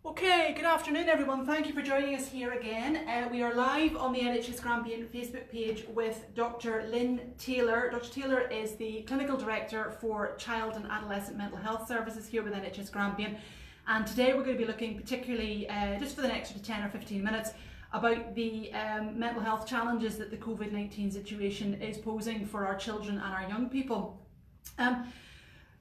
Okay, good afternoon everyone. Thank you for joining us here again. We are live on the NHS Grampian Facebook page with Dr. Lynne Taylor. Dr. Taylor is the Clinical Director for Child and Adolescent Mental Health Services here with NHS Grampian. And today we're going to be looking particularly, just for the next 10 or 15 minutes, about the mental health challenges that the COVID-19 situation is posing for our children and our young people.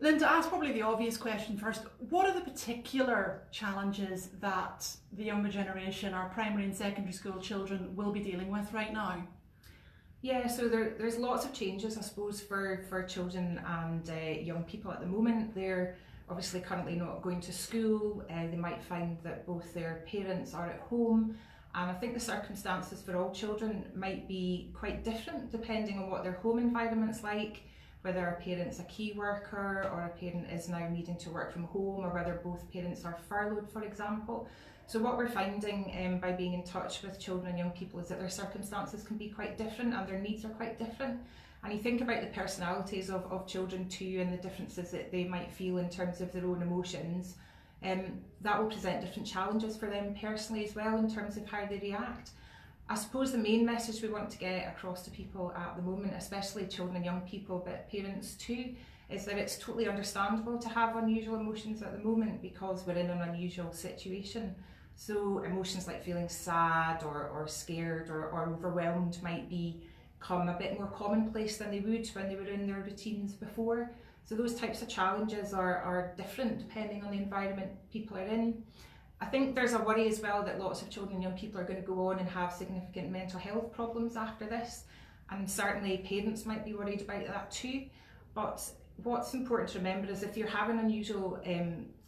Lynne, to ask probably the obvious question first, what are the particular challenges that the younger generation, our primary and secondary school children, will be dealing with right now? Yeah, so there's lots of changes, I suppose, for children and young people at the moment. They're obviously currently not going to school. They might find that both their parents are at home. And I think the circumstances for all children might be quite different depending on what their home environment's like, whether a parent's a key worker or a parent is now needing to work from home, or whether both parents are furloughed, for example. So what we're finding by being in touch with children and young people is that their circumstances can be quite different and their needs are quite different. And you think about the personalities of children too, and the differences that they might feel in terms of their own emotions, that will present different challenges for them personally as well in terms of how they react. I suppose the main message we want to get across to people at the moment, especially children and young people, but parents too, is that it's totally understandable to have unusual emotions at the moment because we're in an unusual situation. So emotions like feeling sad or scared or overwhelmed might become a bit more commonplace than they would when they were in their routines before. So those types of challenges are different depending on the environment people are in. I think there's a worry as well that lots of children and young people are going to go on and have significant mental health problems after this, and certainly parents might be worried about that too. But what's important to remember is if you're having unusual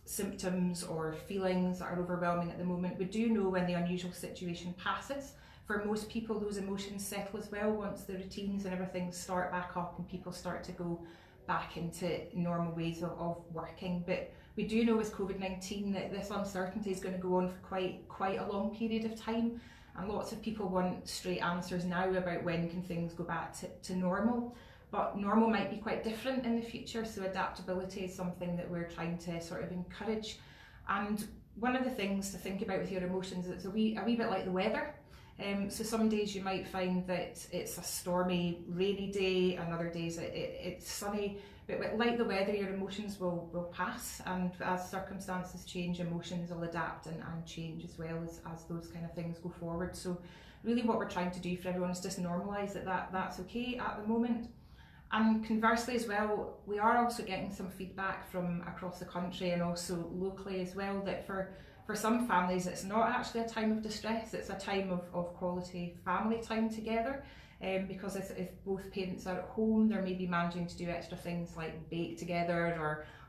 symptoms or feelings that are overwhelming at the moment, we do know when the unusual situation passes. For most people, those emotions settle as well once the routines and everything start back up and people start to go back into normal ways of working. But we do know with COVID-19 that this uncertainty is going to go on for quite a long period of time, and lots of people want straight answers now about when can things go back to normal. But normal might be quite different in the future, so adaptability is something that we're trying to sort of encourage. And one of the things to think about with your emotions is it's a wee bit like the weather. So some days you might find that it's a stormy, rainy day, and other days it's sunny. But like the weather, your emotions will pass, and as circumstances change, emotions will adapt and change as well as those kind of things go forward. So really what we're trying to do for everyone is just normalise that's okay at the moment. And conversely as well, we are also getting some feedback from across the country and also locally as well that for some families it's not actually a time of distress, it's a time of quality family time together. Because if both parents are at home, they're maybe managing to do extra things like bake together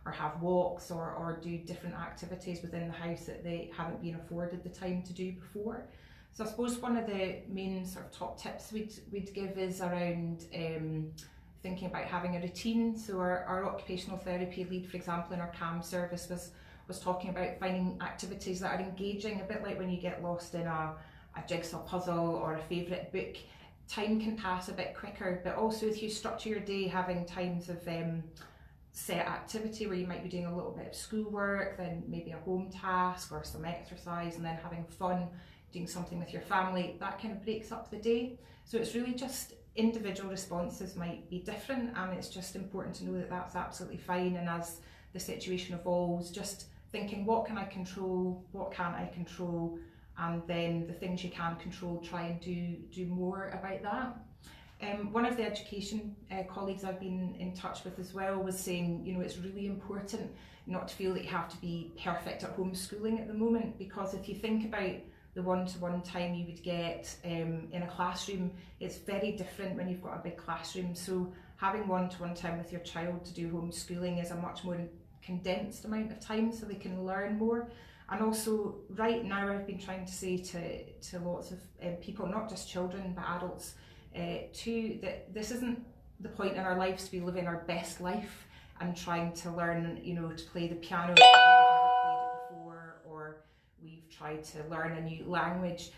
or have walks or do different activities within the house that they haven't been afforded the time to do before. So I suppose one of the main sort of top tips we'd give is around thinking about having a routine. So our occupational therapy lead, for example, in our CAM service was talking about finding activities that are engaging, a bit like when you get lost in a jigsaw puzzle or a favourite book. Time can pass a bit quicker, but also if you structure your day having times of set activity where you might be doing a little bit of schoolwork, then maybe a home task or some exercise, and then having fun doing something with your family, that kind of breaks up the day. So it's really just individual responses might be different, and it's just important to know that that's absolutely fine. And as the situation evolves, just thinking what can I control, what can't I control, and then the things you can control, try and do more about that. One of the education colleagues I've been in touch with as well was saying, you know, it's really important not to feel that you have to be perfect at homeschooling at the moment, because if you think about the one-to-one time you would get in a classroom, it's very different when you've got a big classroom. So having one-to-one time with your child to do homeschooling is a much more condensed amount of time so they can learn more. And also right now I've been trying to say to lots of people, not just children but adults too, that this isn't the point in our lives to be living our best life and trying to learn, you know, to play the piano we've never played it before, or we've tried to learn a new language,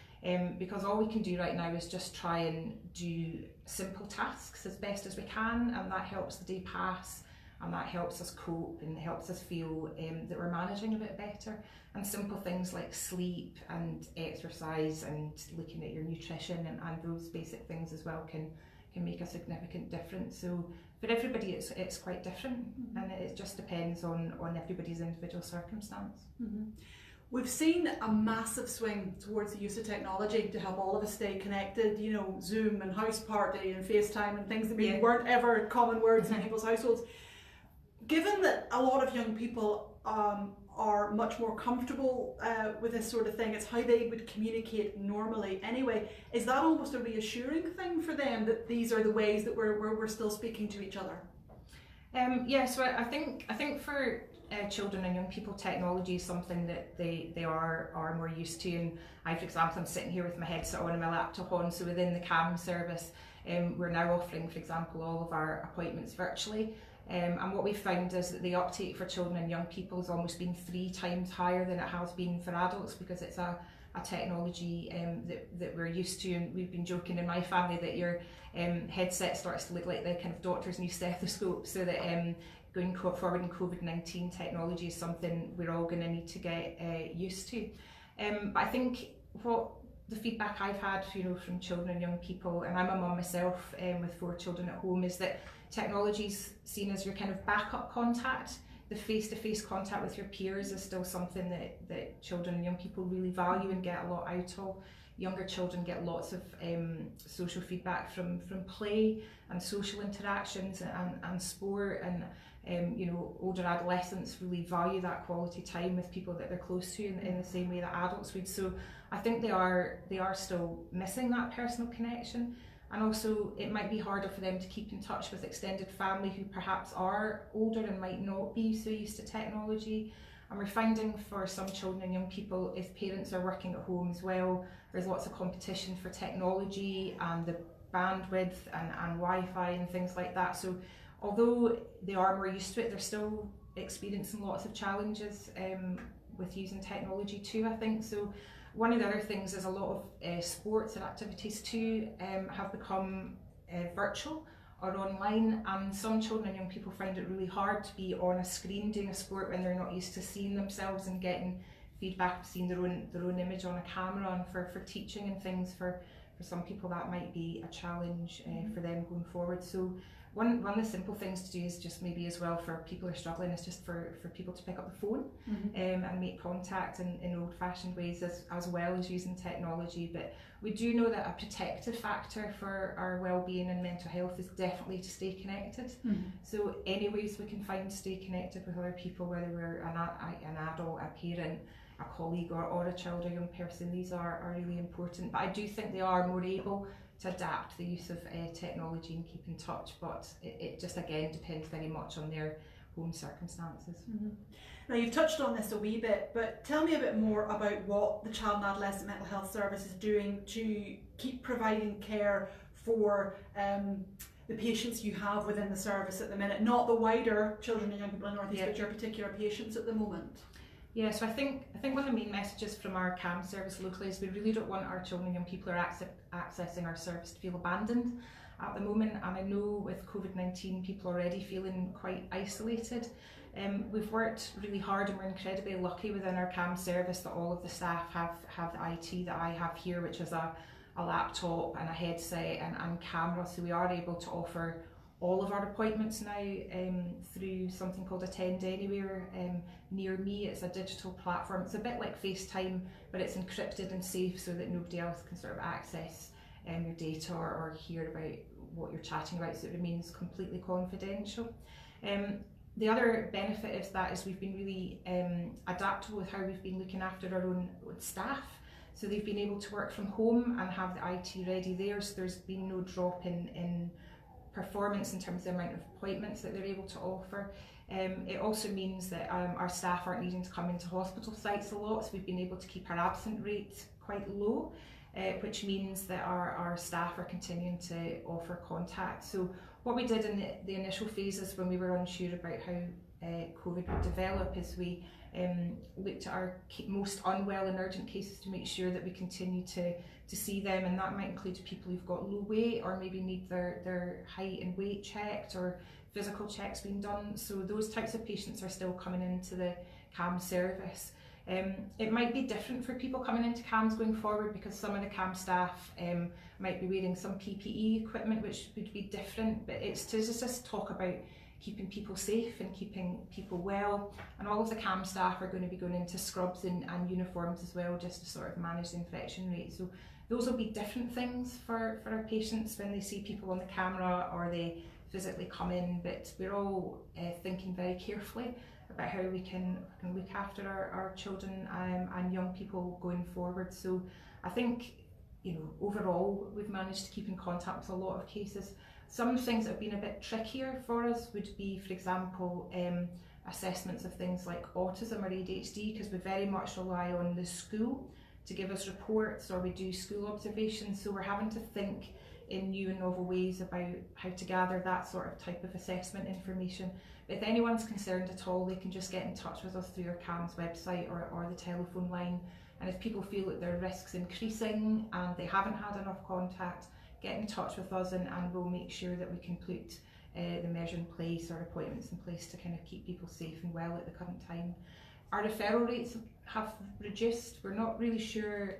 because all we can do right now is just try and do simple tasks as best as we can, and that helps the day pass. and that helps us cope and helps us feel that we're managing a bit better. And simple things like sleep and exercise and looking at your nutrition and those basic things as well can make a significant difference. So for everybody it's quite different, and it just depends on everybody's individual circumstance. We've seen a massive swing towards the use of technology to help all of us stay connected, you know, Zoom and House Party and FaceTime and things that maybe weren't ever common words in people's households. Given that a lot of young people are much more comfortable with this sort of thing, it's how they would communicate normally anyway, is that almost a reassuring thing for them that these are the ways that we're still speaking to each other? So I think for children and young people, technology is something that they are more used to. And I, for example, I'm sitting here with my headset on and my laptop on, so within the CAM service we're now offering, for example, all of our appointments virtually. And what we've found is that the uptake for children and young people has almost been 3 times higher than it has been for adults, because it's a technology that we're used to. And we've been joking in my family that your headset starts to look like the kind of doctor's new stethoscope, so that going forward in COVID-19, technology is something we're all going to need to get used to. But I think what the feedback I've had, you know, from children and young people, and I'm a mum myself with 4 children at home, is that technology's seen as your kind of backup contact. The face-to-face contact with your peers is still something that children and young people really value and get a lot out of. Younger children get lots of social feedback from play and social interactions and sport, and you know, older adolescents really value that quality time with people that they're close to in the same way that adults would. So I think they are still missing that personal connection. And also it might be harder for them to keep in touch with extended family who perhaps are older and might not be so used to technology. And we're finding for some children and young people, if parents are working at home as well, there's lots of competition for technology and the bandwidth and Wi-Fi and things like that. So although they are more used to it, they're still experiencing lots of challenges with using technology too, I think. So one of the other things is a lot of sports and activities too have become virtual or online, and some children and young people find it really hard to be on a screen doing a sport when they're not used to seeing themselves and getting feedback, seeing their own image on a camera. And for teaching and things, for some people that might be a challenge for them going forward. So one of the simple things to do is just maybe as well for people who are struggling is just for people to pick up the phone and make contact in old-fashioned ways as well as using technology. But we do know that a protective factor for our well-being and mental health is definitely to stay connected. So any ways we can find to stay connected with other people, whether we're an adult, a parent, a colleague or a child or young person, these are really important. But I do think they are more able to adapt the use of technology and keep in touch, but it just again depends very much on their own circumstances. Now you've touched on this a wee bit, but tell me a bit more about what the Child and Adolescent Mental Health Service is doing to keep providing care for the patients you have within the service at the minute, not the wider children and young people in North East, but your particular patients at the moment. Yeah, so I think one of the main messages from our CAM service locally is we really don't want our children and young people who are accessing our service to feel abandoned at the moment. And I know with COVID-19 people already feeling quite isolated. We've worked really hard and we're incredibly lucky within our CAM service that all of the staff have the IT that I have here, which is a laptop and a headset and camera. So we are able to offer all of our appointments now through something called Attend Anywhere near me. It's a digital platform. It's a bit like FaceTime, but it's encrypted and safe so that nobody else can sort of access your data or hear about what you're chatting about, so it remains completely confidential. The other benefit of that is we've been really adaptable with how we've been looking after our own staff. So they've been able to work from home and have the IT ready there, so there's been no drop in performance in terms of the amount of appointments that they're able to offer. It also means that our staff aren't needing to come into hospital sites a lot, so we've been able to keep our absent rate quite low, which means that our staff are continuing to offer contact. So what we did in the initial phases when we were unsure about how COVID would develop is we looked at our most unwell and urgent cases to make sure that we continue to see them, and that might include people who've got low weight or maybe need their height and weight checked or physical checks being done. So those types of patients are still coming into the CAM service. It might be different for people coming into CAMs going forward, because some of the CAM staff might be wearing some PPE equipment, which would be different, but it's to just talk about keeping people safe and keeping people well. And all of the CAM staff are going to be going into scrubs and uniforms as well, just to sort of manage the infection rate. So those will be different things for our patients when they see people on the camera or they physically come in, but we're all thinking very carefully about how we can look after our children and young people going forward. So I think, you know, overall we've managed to keep in contact with a lot of cases. Some things that have been a bit trickier for us would be, for example, assessments of things like autism or ADHD, because we very much rely on the school to give us reports, or we do school observations, so we're having to think in new and novel ways about how to gather that sort of type of assessment information. But if anyone's concerned at all, they can just get in touch with us through our CAM's website or the telephone line. And if people feel that their risk's increasing and they haven't had enough contact, get in touch with us and we'll make sure that we can put the measure in place or appointments in place to kind of keep people safe and well at the current time. Our referral rates have reduced. We're not really sure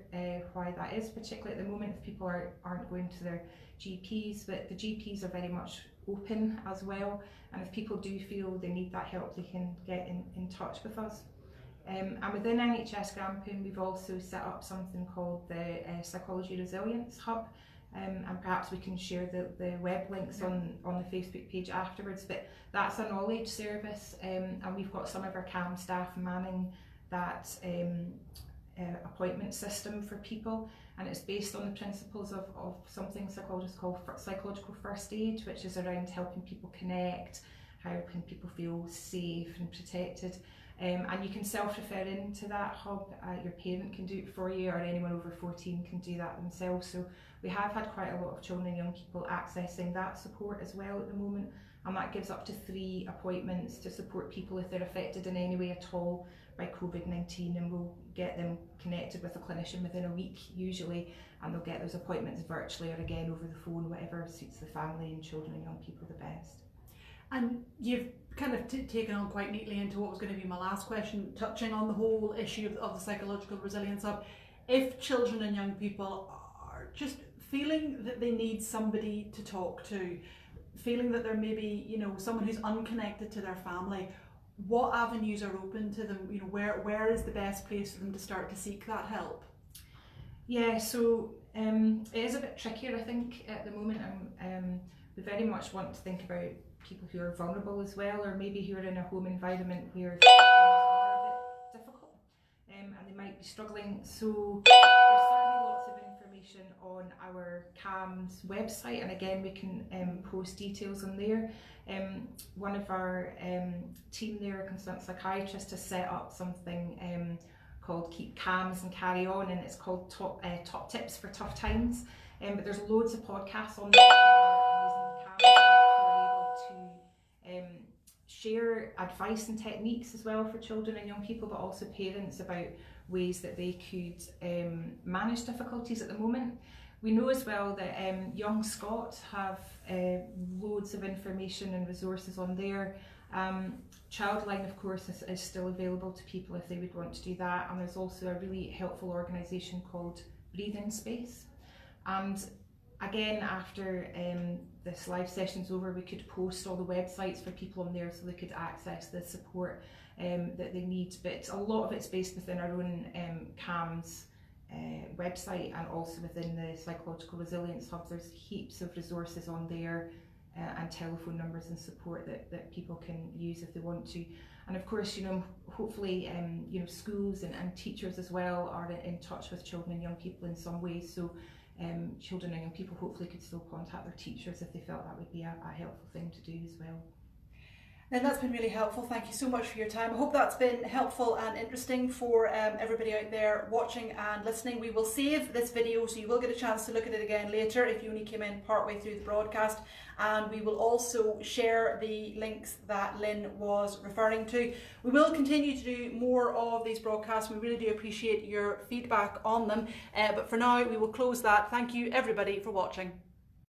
why that is, particularly at the moment, if people aren't going to their GPs, but the GPs are very much open as well, and if people do feel they need that help, they can get in touch with us. And within NHS Grampian, we've also set up something called the Psychology Resilience Hub, and perhaps we can share the web links on the Facebook page afterwards, but that's a knowledge service, and we've got some of our CAM staff manning that appointment system for people, and it's based on the principles of something psychologists call psychological first aid, which is around helping people connect, how can people feel safe and protected. And you can self-refer into that hub. Your parent can do it for you, or anyone over 14 can do that themselves. So we have had quite a lot of children and young people accessing that support as well at the moment, and that gives up to 3 appointments to support people if they're affected in any way at all by COVID-19, and we'll get them connected with a clinician within a week usually, and they'll get those appointments virtually or again over the phone, whatever suits the family and children and young people the best. And you've kind of taken on quite neatly into what was going to be my last question, touching on the whole issue of the Psychological Resilience Hub. If children and young people are just feeling that they need somebody to talk to, feeling that they're maybe, you know, someone who's unconnected to their family, what avenues are open to them? You know, where is the best place for them to start to seek that help? Yeah, so it is a bit trickier, I think, at the moment. We very much want to think about people who are vulnerable as well, or maybe who are in a home environment where things are a bit difficult and they might be struggling. So there's certainly lots of information on our CAM's website, and again we can post details on there. One of our team there, a consultant psychiatrist, has set up something called Keep Cams and Carry On, and it's called Top Tips for Tough Times. But there's loads of podcasts on there from amazing CAM staff who are able to share advice and techniques as well for children and young people, but also parents, about ways that they could manage difficulties at the moment. We know as well that Young Scot have loads of information and resources on there. Childline, of course, is still available to people if they would want to do that, and there's also a really helpful organisation called Breathing Space. And again, after this live session's over, we could post all the websites for people on there so they could access the support that they need. But a lot of it's based within our own CAM's website, and also within the Psychological Resilience Hub. There's heaps of resources on there and telephone numbers and support that people can use if they want to. And of course, you know, hopefully you know, schools and teachers as well are in touch with children and young people in some ways. So children and young people hopefully could still contact their teachers if they felt that would be a helpful thing to do as well. And that's been really helpful. Thank you so much for your time. I hope that's been helpful and interesting for everybody out there watching and listening. We will save this video so you will get a chance to look at it again later if you only came in partway through the broadcast. And we will also share the links that Lynne was referring to. We will continue to do more of these broadcasts. We really do appreciate your feedback on them. But for now, we will close that. Thank you everybody for watching.